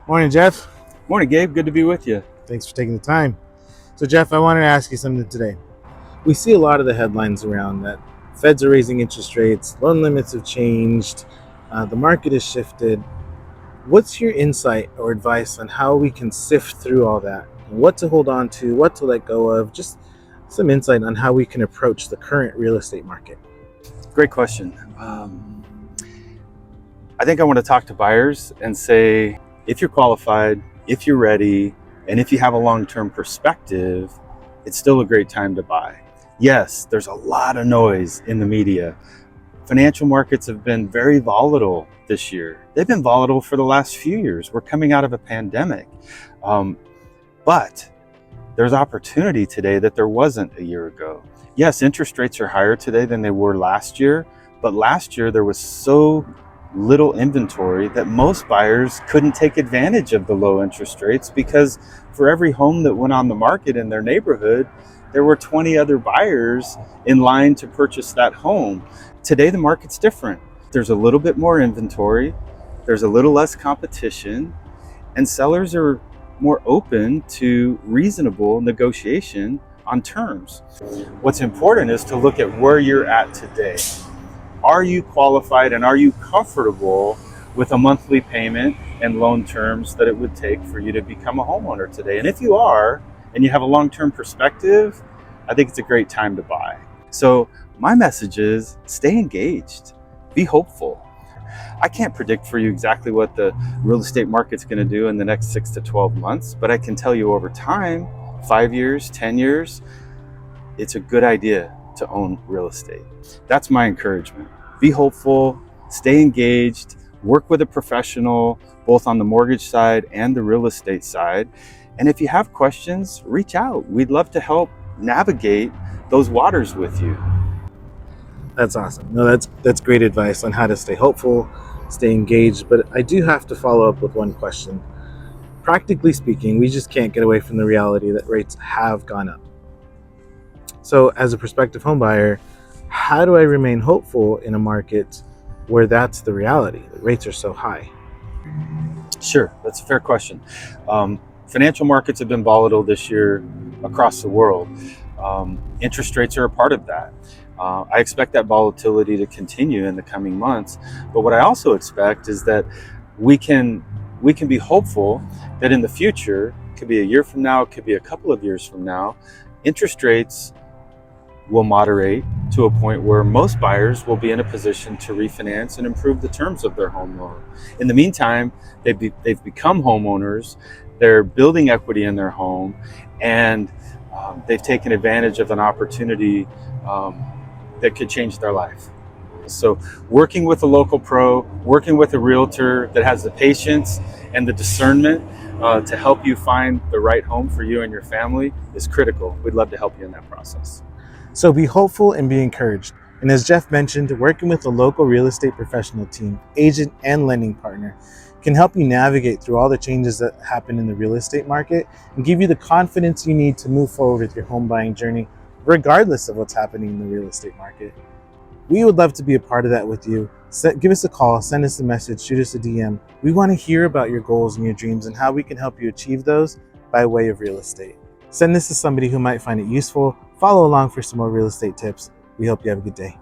Morning, Jeff. Morning, Gabe. Good to be with you. Thanks for taking the time. So, Jeff, I wanted to ask you something today. We see a lot of the headlines around that Feds are raising interest rates, loan limits have changed, the market has shifted. What's your insight or advice on how we can sift through all that? What to hold on to, what to let go of? Just some insight on how we can approach the current real estate market. Great question. I think I want to talk to buyers and say, if you're qualified, if you're ready, and if you have a long-term perspective, it's still a great time to buy. Yes, there's a lot of noise in the media. Financial markets have been very volatile this year. They've been volatile for the last few years. We're coming out of a pandemic. But there's opportunity today that there wasn't a year ago. Yes, interest rates are higher today than they were last year, but last year there was so little inventory that most buyers couldn't take advantage of the low interest rates, because for every home that went on the market in their neighborhood, there were 20 other buyers in line to purchase that home. Today, the market's different. There's a little bit more inventory, there's a little less competition, and sellers are more open to reasonable negotiation on terms. What's important is to look at where you're at today. Are you qualified and are you comfortable with a monthly payment and loan terms that it would take for you to become a homeowner today? And if you are, and you have a long-term perspective, I think it's a great time to buy. So my message is stay engaged, be hopeful. I can't predict for you exactly what the real estate market's going to do in the next 6 to 12 months, but I can tell you over time, 5 years, 10 years, it's a good idea to own real estate. That's my encouragement. Be hopeful, stay engaged, work with a professional, both on the mortgage side and the real estate side. And if you have questions, reach out. We'd love to help navigate those waters with you. That's awesome. No, that's great advice on how to stay hopeful, stay engaged. But I do have to follow up with one question. Practically speaking, we just can't get away from the reality that rates have gone up. So as a prospective home buyer, how do I remain hopeful in a market where that's the reality? The rates are so high. Sure, that's a fair question. Financial markets have been volatile this year across the world. Interest rates are a part of that. I expect that volatility to continue in the coming months. But what I also expect is that we can be hopeful that in the future, it could be a year from now, it could be a couple of years from now, interest rates will moderate to a point where most buyers will be in a position to refinance and improve the terms of their home loan. In the meantime, they've become homeowners, they're building equity in their home, and they've taken advantage of an opportunity that could change their life. So working with a local pro, working with a realtor that has the patience and the discernment to help you find the right home for you and your family is critical. We'd love to help you in that process. So be hopeful and be encouraged. And as Jeff mentioned, working with a local real estate professional team, agent, and lending partner can help you navigate through all the changes that happen in the real estate market and give you the confidence you need to move forward with your home buying journey, regardless of what's happening in the real estate market. We would love to be a part of that with you. Give us a call, send us a message, shoot us a DM. We want to hear about your goals and your dreams and how we can help you achieve those by way of real estate. Send this to somebody who might find it useful. Follow along for some more real estate tips. We hope you have a good day.